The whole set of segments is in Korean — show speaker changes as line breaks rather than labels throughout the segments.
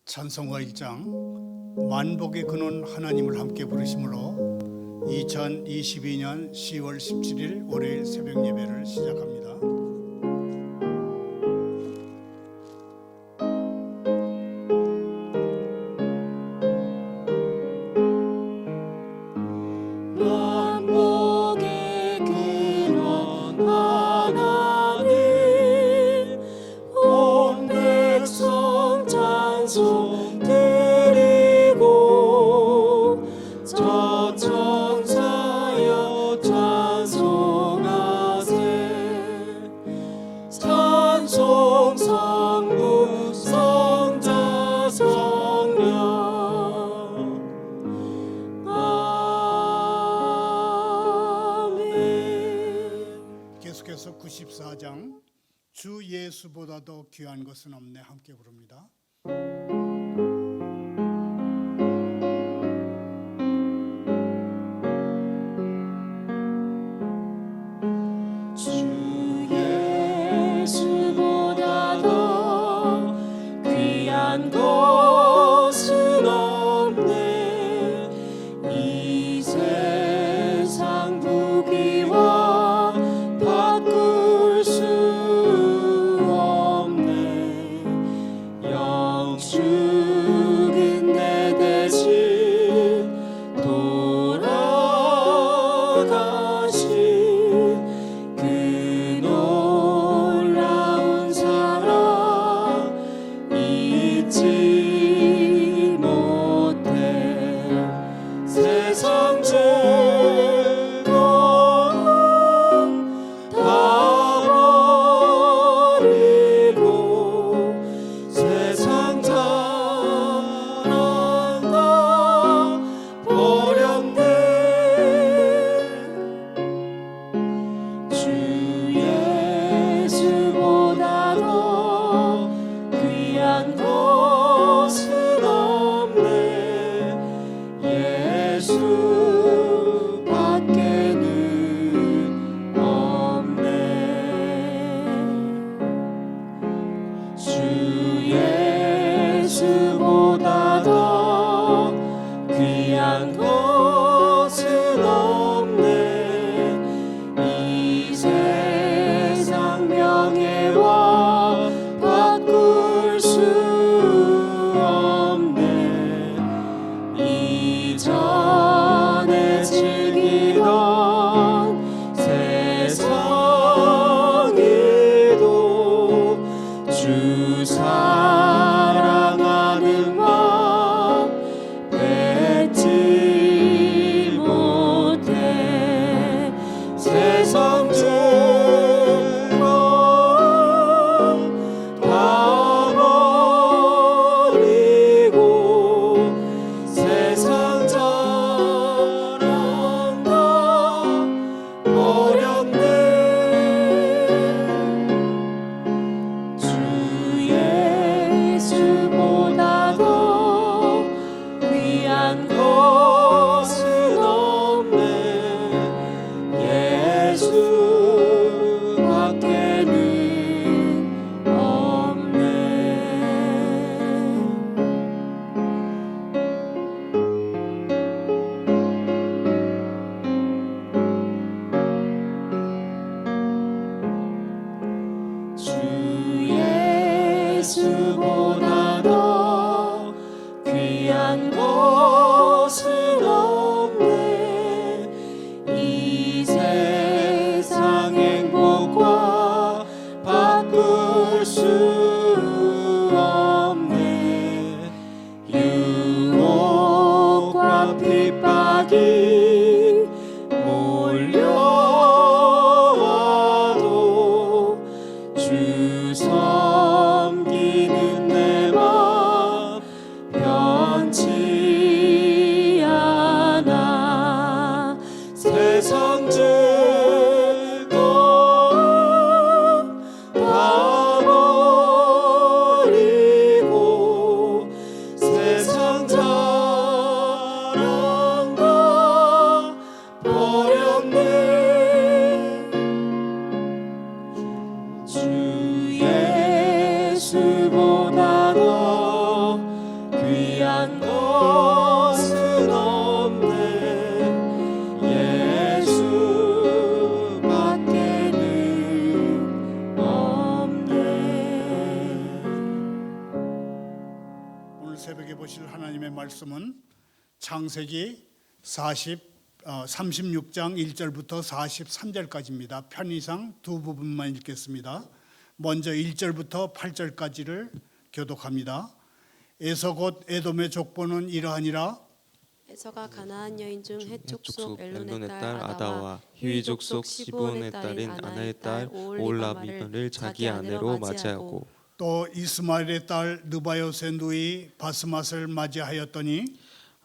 찬송가 1장 만복의 근원 하나님을 함께 부르심으로 2022년 10월 17일 월요일 새벽 예배를 시작합니다.
만복의 근원 하나님 온 백성 찬송 드리고 저천사여 찬송하세 찬송 성부 성자 성령
계속해서 94장 주 예수보다도 귀한 것은 없네 함께 부릅니다.
주 예수보다 더 귀한 것은 없네 이 세상 부귀와 바꿀 수 없네 영축은 내 대신 돌아가신 그 놀라운 사랑 잊지 못해 세상 즐거움 다 버리고 세상 자랑 다 버렸네 주 예수보다 더 귀한 것은 없네 예수밖에는 없네 주 예수보다 더 귀한 것은 없네 이 세상 명예와 바꿀 수 없네 이전에 즐기던 세상에도 주 사랑하는 마음 뱉지 못해 세상 즐거움 다 버리고 세상 자랑 다 버렸네 주 예수보다 더 귀한 것은 없네 예수밖에는 없네 주 예수보다 더 귀한 것은 없네 이 세상 행복과 바꿀 수 없네 유혹과 핍박이 몰려와도 주 섬기는 내 맘 변치 않아 세상 즐거움 다 버리고 세상 자랑 다 버렸네 주 예수보다 더
보실 하나님의 말씀은 창세기 36장 1절부터 43절까지입니다. 편의상 두 부분만 읽겠습니다. 먼저 1절부터 8절까지를 교독합니다. 에서 곧 에돔의 족보는 이러하니라.
에서가 가나안 여인 중 헷 족속
엘론의
엘론의
딸 아다와 히위 족속 시브온의 딸인 아나의 딸 오홀리바마를 자기 아내로 맞이하고
또 이스마엘의 딸 느바요의 누이 바스맛을 맞이하였더니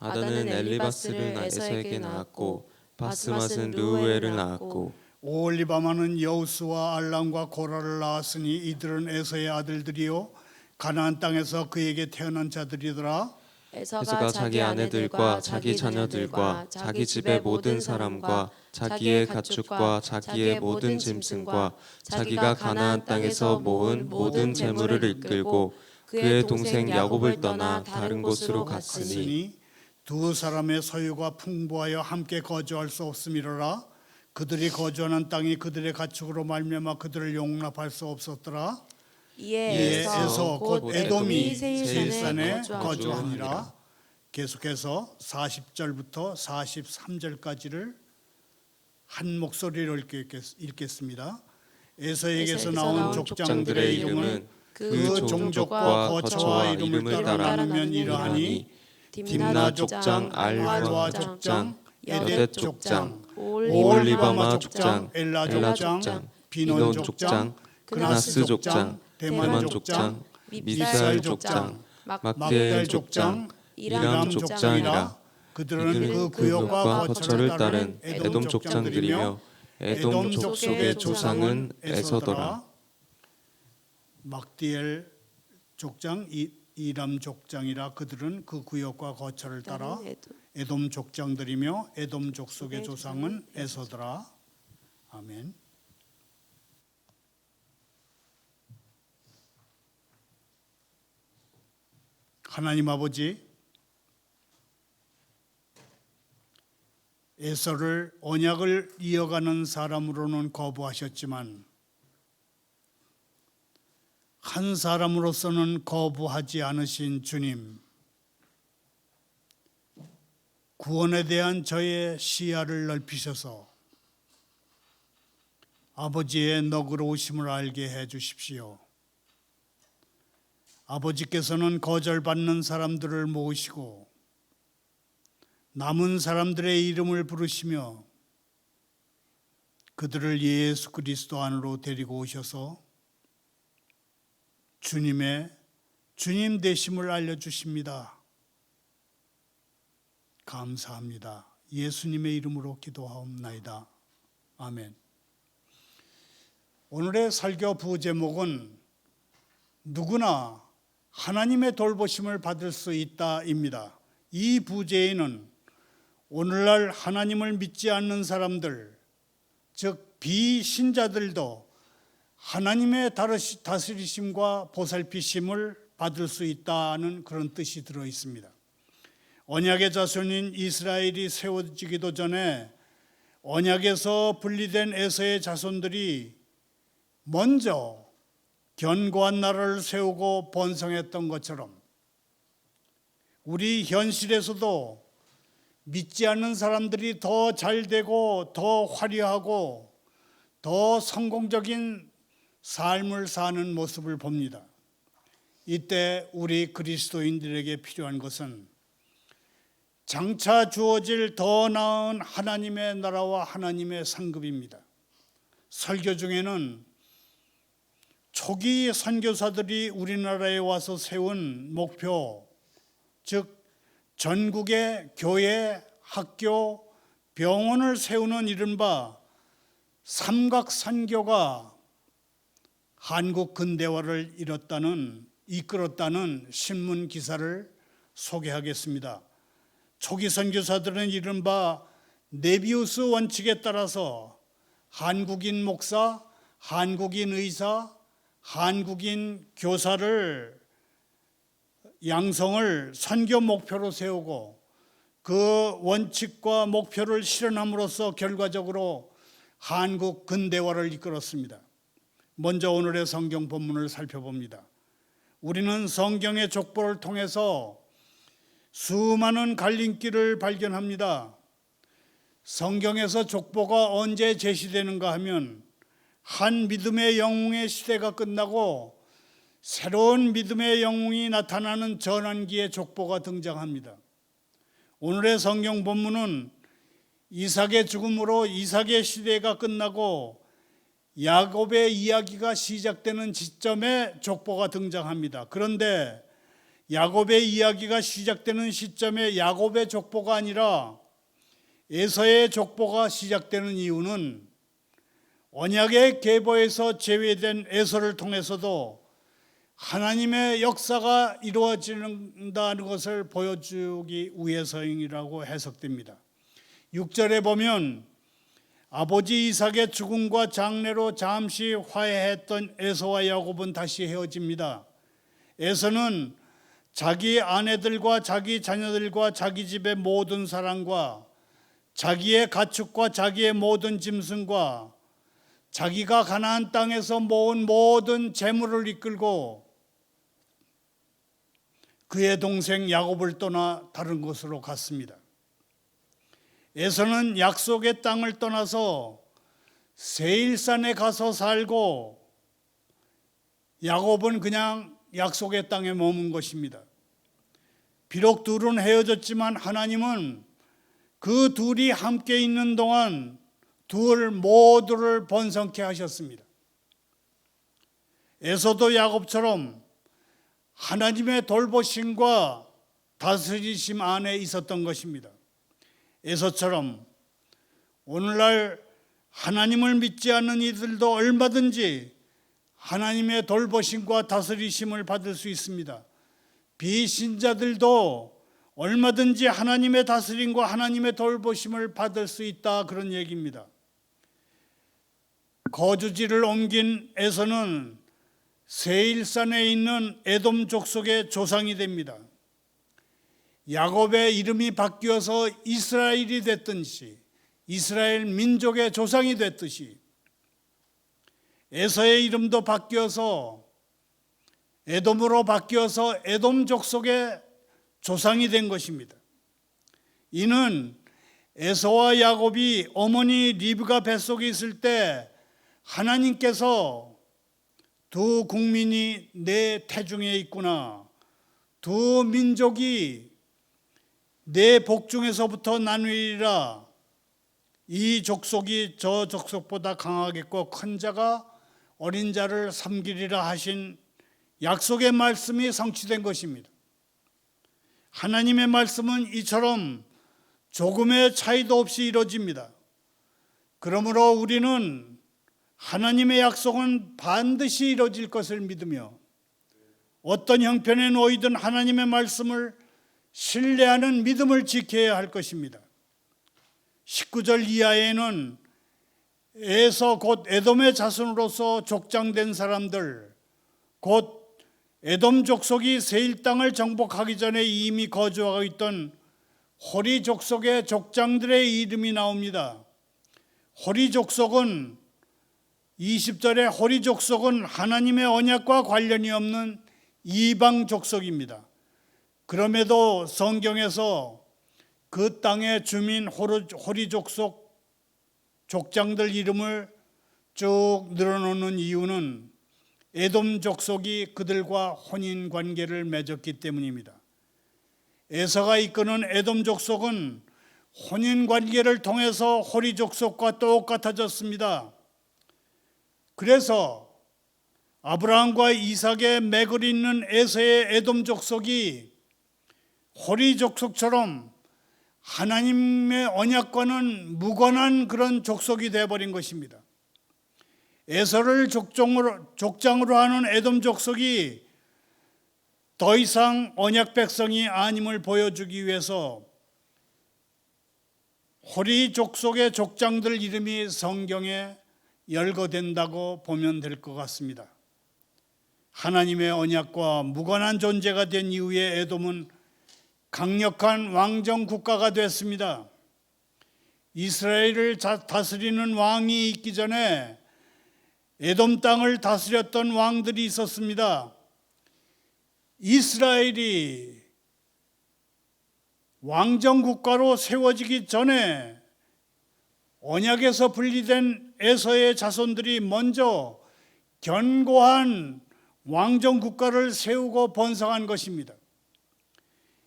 아다는 엘리바스를 에서에게 낳았고 바스맛은 르우엘을 낳았고
오홀리바마는 여우스와 알람과 고라를 낳았으니 이들은 에서의 아들들이요 가나안 땅에서 그에게 태어난 자들이더라.
에서가 자기 아내들과 자기 자녀들과 자기 집의 모든 사람과 자기의 가축과 자기의 모든 짐승과 자기가 가나안 땅에서 모은 모든 재물을 이끌고 그의 동생 야곱을 떠나 다른 곳으로 갔으니
두 사람의 소유가 풍부하여 함께 거주할 수 없음이로라. 그들이 거주하는 땅이 그들의 가축으로 말미암아 그들을 용납할 수 없었더라.
이에
에서 곧 에돔이
세일산에
세일산에
거주하니라.
거주하니라. 계속해서 40절부터 43절까지를 한 목소리로 읽겠습니다. 에서에게서 나온 족장들의 이름은 그 종족과 거처와 이름을 따라 나누면 이러하니 딥나 족장, 알와 족장, 에뎃 족장, 오홀리바마 족장, 엘라 족장, 비논 족장, 그나스 족장, 대만 족장, 미살 족장, 막대엘 족장, 이람 족장이라. 그들은 그 구역과 거처를 따른 에돔 족장들이며 에돔 족속의 조상은 에서더라. 막디엘 족장, 이람 족장이라. 그들은 그 구역과 거처를 따라 에돔 족장들이며 에돔 족속의 조상은 에서더라. 아멘. 하나님 아버지, 에서를 언약을 이어가는 사람으로는 거부하셨지만 한 사람으로서는 거부하지 않으신 주님, 구원에 대한 저의 시야를 넓히셔서 아버지의 너그러우심을 알게 해 주십시오. 아버지께서는 거절받는 사람들을 모으시고 남은 사람들의 이름을 부르시며 그들을 예수 그리스도 안으로 데리고 오셔서 주님 되심을 알려주십니다. 감사합니다. 예수님의 이름으로 기도하옵나이다. 아멘. 오늘의 설교 부제목은 누구나 하나님의 돌보심을 받을 수 있다입니다. 이 부제에는 오늘날 하나님을 믿지 않는 사람들, 즉 비신자들도 하나님의 다스리심과 보살피심을 받을 수 있다는 그런 뜻이 들어 있습니다. 언약의 자손인 이스라엘이 세워지기도 전에 언약에서 분리된 에서의 자손들이 먼저 견고한 나라를 세우고 번성했던 것처럼 우리 현실에서도 믿지 않는 사람들이 더 잘되고 더 화려하고 더 성공적인 삶을 사는 모습을 봅니다. 이때 우리 그리스도인들에게 필요한 것은 장차 주어질 더 나은 하나님의 나라와 하나님의 상급입니다. 설교 중에는 초기 선교사들이 우리나라에 와서 세운 목표, 즉 전국의 교회, 학교, 병원을 세우는 이른바 삼각선교가 한국 근대화를 이끌었다는 신문 기사를 소개하겠습니다. 초기 선교사들은 이른바 네비우스 원칙에 따라서 한국인 목사, 한국인 의사, 한국인 교사를 양성을 선교 목표로 세우고 그 원칙과 목표를 실현함으로써 결과적으로 한국 근대화를 이끌었습니다. 먼저 오늘의 성경 본문을 살펴봅니다. 우리는 성경의 족보를 통해서 수많은 갈림길을 발견합니다. 성경에서 족보가 언제 제시되는가 하면 한 믿음의 영웅의 시대가 끝나고 새로운 믿음의 영웅이 나타나는 전환기의 족보가 등장합니다. 오늘의 성경 본문은 이삭의 죽음으로 이삭의 시대가 끝나고 야곱의 이야기가 시작되는 시점에 족보가 등장합니다. 그런데 야곱의 이야기가 시작되는 시점에 야곱의 족보가 아니라 에서의 족보가 시작되는 이유는 언약의 계보에서 제외된 에서를 통해서도 하나님의 역사가 이루어진다는 것을 보여주기 위해서이라고 해석됩니다. 6절에 보면 아버지 이삭의 죽음과 장례로 잠시 화해했던 에서와 야곱은 다시 헤어집니다. 에서는 자기 아내들과 자기 자녀들과 자기 집의 모든 사람과 자기의 가축과 자기의 모든 짐승과 자기가 가나안 땅에서 모은 모든 재물을 이끌고 그의 동생 야곱을 떠나 다른 곳으로 갔습니다. 에서는 약속의 땅을 떠나서 세일산에 가서 살고 야곱은 그냥 약속의 땅에 머문 것입니다. 비록 둘은 헤어졌지만 하나님은 그 둘이 함께 있는 동안 둘 모두를 번성케 하셨습니다. 에서도 야곱처럼 하나님의 돌보심과 다스리심 안에 있었던 것입니다. 에서처럼 오늘날 하나님을 믿지 않는 이들도 얼마든지 하나님의 돌보심과 다스리심을 받을 수 있습니다. 비신자들도 얼마든지 하나님의 다스림과 하나님의 돌보심을 받을 수 있다, 그런 얘기입니다. 거주지를 옮긴 에서는 세일산에 있는 에돔 족속의 조상이 됩니다. 야곱의 이름이 바뀌어서 이스라엘이 됐듯이, 이스라엘 민족의 조상이 됐듯이 에서의 이름도 바뀌어서 에돔으로 바뀌어서 에돔 족속의 조상이 된 것입니다. 이는 에서와 야곱이 어머니 리브가 뱃속에 있을 때 하나님께서 두 국민이 내 태중에 있구나, 두 민족이 내 복중에서부터 나누리라, 이 족속이 저 족속보다 강하겠고 큰 자가 어린 자를 섬기리라 하신 약속의 말씀이 성취된 것입니다. 하나님의 말씀은 이처럼 조금의 차이도 없이 이루어집니다. 그러므로 우리는 하나님의 약속은 반드시 이루어질 것을 믿으며 어떤 형편에 놓이든 하나님의 말씀을 신뢰하는 믿음을 지켜야 할 것입니다. 19절 이하에는 에서 곧 에돔의 자손으로서 족장된 사람들, 곧 에돔 족속이 세일 땅을 정복하기 전에 이미 거주하고 있던 호리 족속의 족장들의 이름이 나옵니다. 호리 족속은 20절에 호리 족속은 하나님의 언약과 관련이 없는 이방 족속입니다. 그럼에도 성경에서 그 땅의 주민 호리 족속 족장들 이름을 쭉 늘어놓는 이유는 에돔 족속이 그들과 혼인 관계를 맺었기 때문입니다. 에서가 이끄는 에돔 족속은 혼인 관계를 통해서 호리 족속과 똑같아졌습니다. 그래서 아브라함과 이삭의 맥을 잇는 에서의 에돔 족속이 호리 족속처럼 하나님의 언약과는 무관한 그런 족속이 되어버린 것입니다. 에서를 족장으로 하는 에돔 족속이 더 이상 언약 백성이 아님을 보여주기 위해서 호리 족속의 족장들 이름이 성경에 열거된다고 보면 될 것 같습니다. 하나님의 언약과 무관한 존재가 된 이후에 에돔은 강력한 왕정 국가가 됐습니다. 이스라엘을 다스리는 왕이 있기 전에 에돔 땅을 다스렸던 왕들이 있었습니다. 이스라엘이 왕정 국가로 세워지기 전에 언약에서 분리된 에서의 자손들이 먼저 견고한 왕정 국가를 세우고 번성한 것입니다.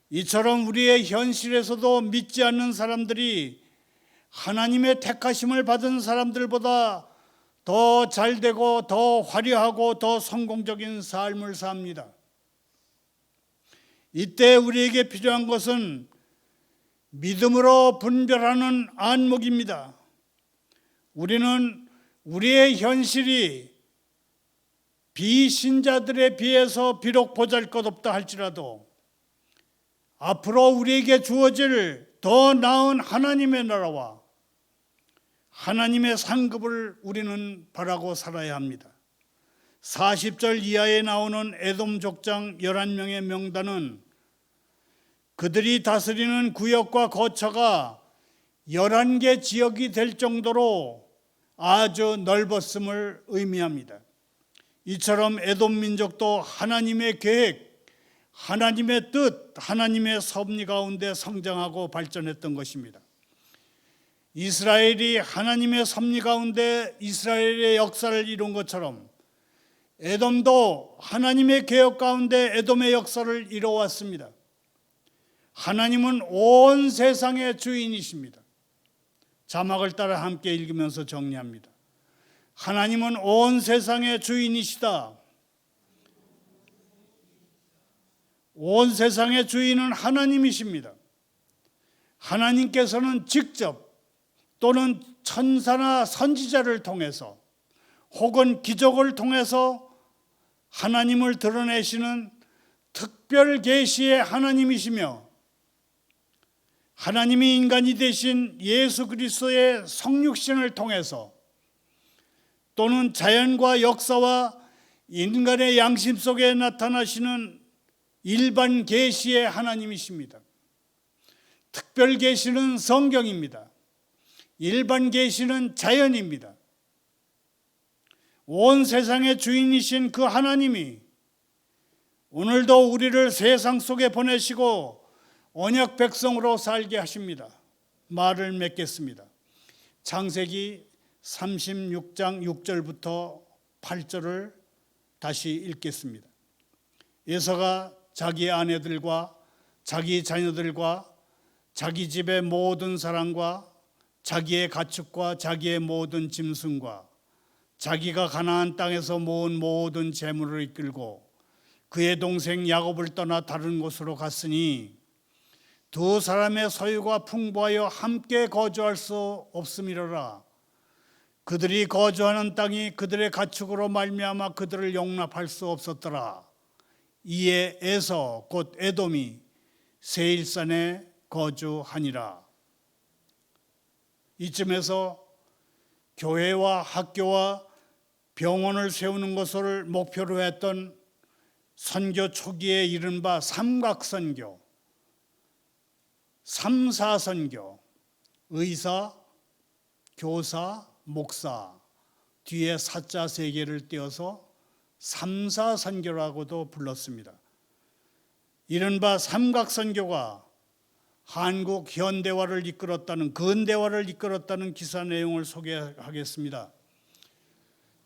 이처럼 우리의 현실에서도 믿지 않는 사람들이 하나님의 택하심을 받은 사람들보다 더 잘되고 더 화려하고 더 성공적인 삶을 삽니다. 이때 우리에게 필요한 것은 믿음으로 분별하는 안목입니다. 우리는 우리의 현실이 비신자들에 비해서 비록 보잘것없다 할지라도 앞으로 우리에게 주어질 더 나은 하나님의 나라와 하나님의 상급을 우리는 바라고 살아야 합니다. 40절 이하에 나오는 에돔 족장 11명의 명단은 그들이 다스리는 구역과 거처가 11개 지역이 될 정도로 아주 넓었음을 의미합니다. 이처럼 에돔 민족도 하나님의 계획, 하나님의 뜻, 하나님의 섭리 가운데 성장하고 발전했던 것입니다. 이스라엘이 하나님의 섭리 가운데 이스라엘의 역사를 이룬 것처럼 에돔도 하나님의 계획 가운데 에돔의 역사를 이뤄왔습니다. 하나님은 온 세상의 주인이십니다. 자막을 따라 함께 읽으면서 정리합니다. 하나님은 온 세상의 주인이시다. 온 세상의 주인은 하나님이십니다. 하나님께서는 직접 또는 천사나 선지자를 통해서 혹은 기적을 통해서 하나님을 드러내시는 특별 계시의 하나님이시며 하나님이 인간이 되신 예수 그리스도의 성육신을 통해서 또는 자연과 역사와 인간의 양심 속에 나타나시는 일반 계시의 하나님이십니다. 특별 계시는 성경입니다. 일반 계시는 자연입니다. 온 세상의 주인이신 그 하나님이 오늘도 우리를 세상 속에 보내시고 언약 백성으로 살게 하십니다. 말을 맺겠습니다. 창세기 36장 6절부터 8절을 다시 읽겠습니다. 에서가 자기 아내들과 자기 자녀들과 자기 집의 모든 사람과 자기의 가축과 자기의 모든 짐승과 자기가 가나안 땅에서 모은 모든 재물을 이끌고 그의 동생 야곱을 떠나 다른 곳으로 갔으니 두 사람의 소유가 풍부하여 함께 거주할 수 없음이로라. 그들이 거주하는 땅이 그들의 가축으로 말미암아 그들을 용납할 수 없었더라. 이에 에서 곧 에돔이 세일산에 거주하니라. 이쯤에서 교회와 학교와 병원을 세우는 것을 목표로 했던 선교 초기에 이른바 삼각선교, 삼사선교, 의사, 교사, 목사, 뒤에 사자 세 개를 떼어서 삼사선교라고도 불렀습니다. 이른바 삼각선교가 한국 현대화를 이끌었다는, 근대화를 이끌었다는 기사 내용을 소개하겠습니다.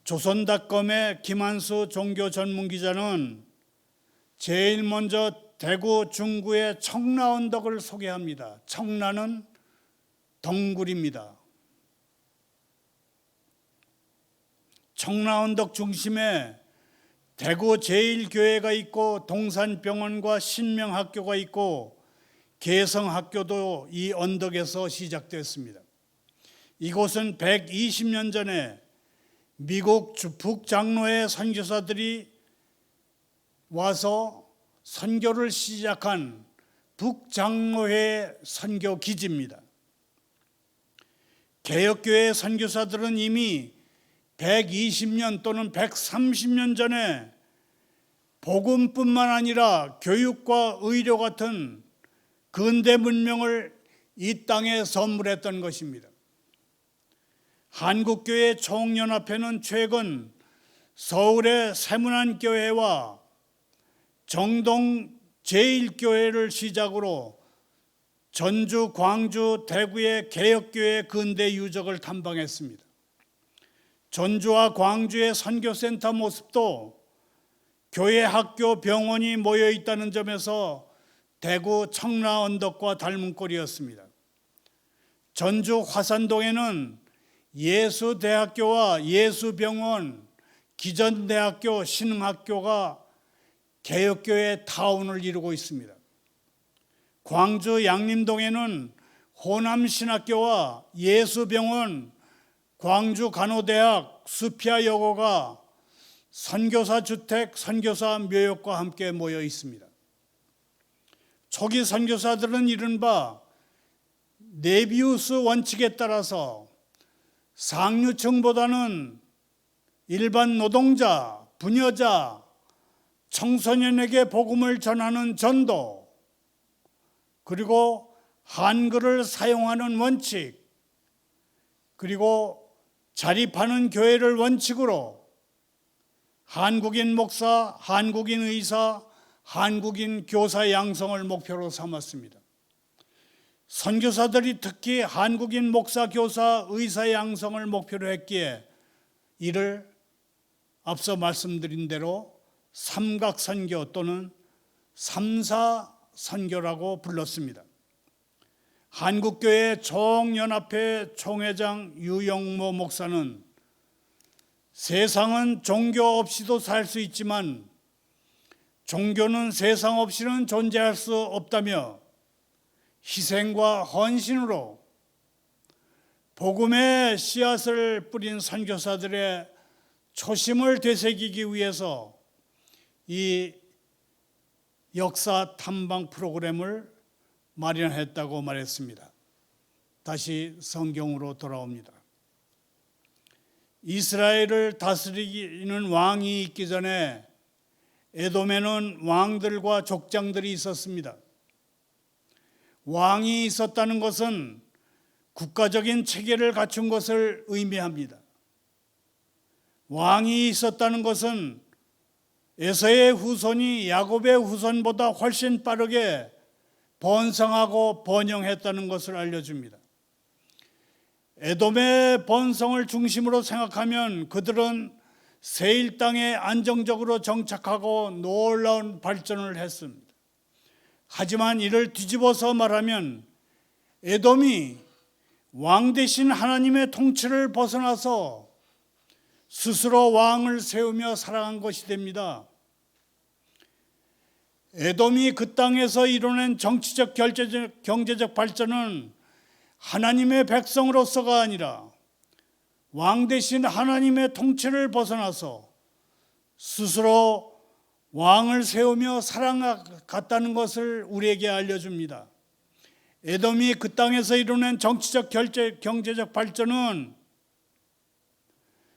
조선닷컴의 김한수 종교 전문 기자는 제일 먼저 대구 중구의 청라언덕을 소개합니다. 청라는 덩굴입니다. 청라언덕 중심에 대구 제일교회가 있고 동산병원과 신명학교가 있고 개성학교도 이 언덕에서 시작됐습니다. 이곳은 120년 전에 미국 북장로회 선교사들이 와서 선교를 시작한 북장로회 선교 기지입니다. 개혁교회 선교사들은 이미 120년 또는 130년 전에 복음뿐만 아니라 교육과 의료 같은 근대 문명을 이 땅에 선물했던 것입니다. 한국교회 총연합회는 최근 서울의 세문안교회와 정동 제1교회를 시작으로 전주, 광주, 대구의 개혁교회 근대 유적을 탐방했습니다. 전주와 광주의 선교센터 모습도 교회, 학교, 병원이 모여 있다는 점에서 대구 청라 언덕과 닮은 꼴이었습니다. 전주 화산동에는 예수대학교와 예수병원, 기전대학교, 신흥학교가 개혁교회 타운을 이루고 있습니다. 광주 양림동에는 호남신학교와 예수병원, 광주간호대학, 수피아여고가 선교사 주택, 선교사 묘역과 함께 모여 있습니다. 초기 선교사들은 이른바 네비우스 원칙에 따라서 상류층보다는 일반 노동자, 부녀자, 청소년에게 복음을 전하는 전도, 그리고 한글을 사용하는 원칙, 그리고 자립하는 교회를 원칙으로 한국인 목사, 한국인 의사, 한국인 교사 양성을 목표로 삼았습니다. 선교사들이 특히 한국인 목사, 교사, 의사 양성을 목표로 했기에 이를 앞서 말씀드린 대로 삼각선교 또는 삼사선교라고 불렀습니다. 한국교회 총연합회 총회장 유영모 목사는 세상은 종교 없이도 살 수 있지만 종교는 세상 없이는 존재할 수 없다며 희생과 헌신으로 복음의 씨앗을 뿌린 선교사들의 초심을 되새기기 위해서 이 역사 탐방 프로그램을 마련했다고 말했습니다. 다시 성경으로 돌아옵니다. 이스라엘을 다스리는 왕이 있기 전에 에돔에는 왕들과 족장들이 있었습니다. 왕이 있었다는 것은 국가적인 체계를 갖춘 것을 의미합니다. 왕이 있었다는 것은 에서의 후손이 야곱의 후손보다 훨씬 빠르게 번성하고 번영했다는 것을 알려줍니다. 에돔의 번성을 중심으로 생각하면 그들은 세일 땅에 안정적으로 정착하고 놀라운 발전을 했습니다. 하지만 이를 뒤집어서 말하면 에돔이 왕 대신 하나님의 통치를 벗어나서 스스로 왕을 세우며 살아간 것이 됩니다. 에돔이 그 땅에서 이뤄낸 정치적, 경제적 발전은 하나님의 백성으로서가 아니라 왕 대신 하나님의 통치를 벗어나서 스스로 왕을 세우며 살아갔다는 것을 우리에게 알려줍니다. 에돔이 그 땅에서 이뤄낸 정치적, 경제적 발전은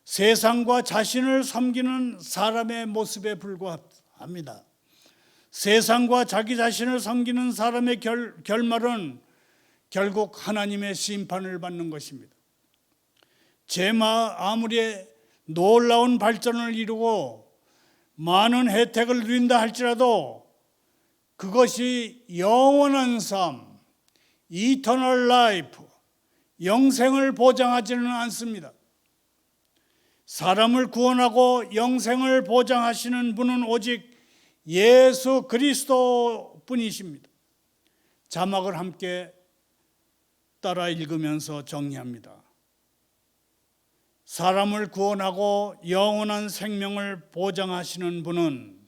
세상과 자신을 섬기는 사람의 모습에 불과합니다. 세상과 자기 자신을 섬기는 사람의 결말은 결국 하나님의 심판을 받는 것입니다. 아무리 놀라운 발전을 이루고 많은 혜택을 누린다 할지라도 그것이 영원한 삶, 이터널 라이프, 영생을 보장하지는 않습니다. 사람을 구원하고 영생을 보장하시는 분은 오직 예수 그리스도 뿐이십니다. 자막을 함께 따라 읽으면서 정리합니다. 사람을 구원하고 영원한 생명을 보장하시는 분은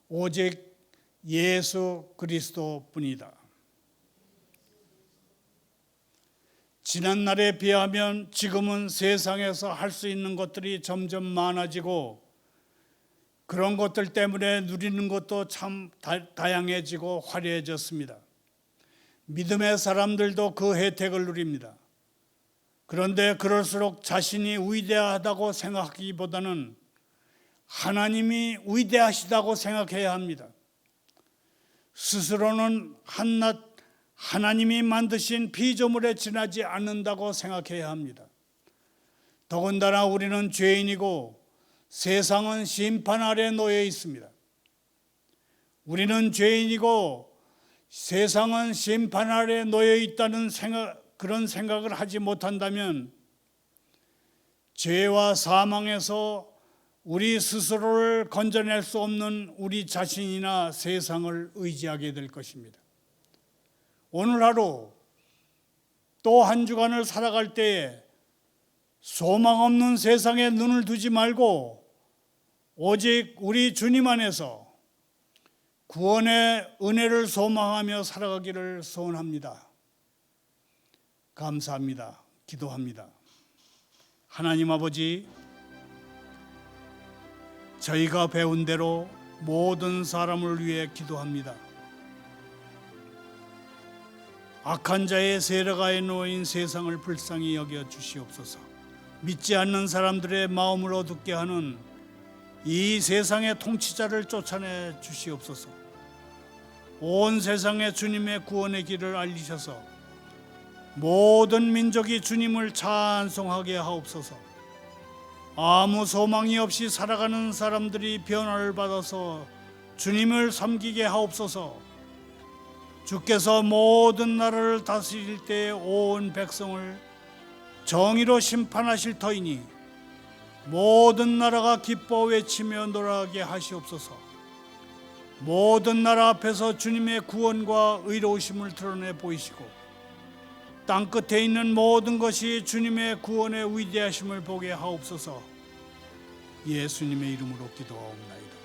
오직 예수 그리스도 뿐이다. 지난날에 비하면 지금은 세상에서 할 수 있는 것들이 점점 많아지고 그런 것들 때문에 누리는 것도 참 다양해지고 화려해졌습니다. 믿음의 사람들도 그 혜택을 누립니다. 그런데 그럴수록 자신이 위대하다고 생각하기보다는 하나님이 위대하시다고 생각해야 합니다. 스스로는 한낱 하나님이 만드신 피조물에 지나지 않는다고 생각해야 합니다. 더군다나 우리는 죄인이고 세상은 심판 아래 놓여 있습니다. 우리는 죄인이고 세상은 심판 아래 놓여 있다는 그런 생각을 하지 못한다면 죄와 사망에서 우리 스스로를 건져낼 수 없는 우리 자신이나 세상을 의지하게 될 것입니다. 오늘 하루 또 한 주간을 살아갈 때에 소망 없는 세상에 눈을 두지 말고 오직 우리 주님 안에서 구원의 은혜를 소망하며 살아가기를 소원합니다. 감사합니다. 기도합니다. 하나님 아버지, 저희가 배운 대로 모든 사람을 위해 기도합니다. 악한 자의 세력하에 놓인 세상을 불쌍히 여겨 주시옵소서. 믿지 않는 사람들의 마음을 어둡게 하는 이 세상의 통치자를 쫓아내 주시옵소서. 온 세상에 주님의 구원의 길을 알리셔서 모든 민족이 주님을 찬송하게 하옵소서. 아무 소망이 없이 살아가는 사람들이 변화를 받아서 주님을 섬기게 하옵소서. 주께서 모든 나라를 다스릴 때 온 백성을 정의로 심판하실 터이니 모든 나라가 기뻐 외치며 노래하게 하시옵소서. 모든 나라 앞에서 주님의 구원과 의로우심을 드러내 보이시고 땅끝에 있는 모든 것이 주님의 구원의 위대하심을 보게 하옵소서. 예수님의 이름으로 기도하옵나이다.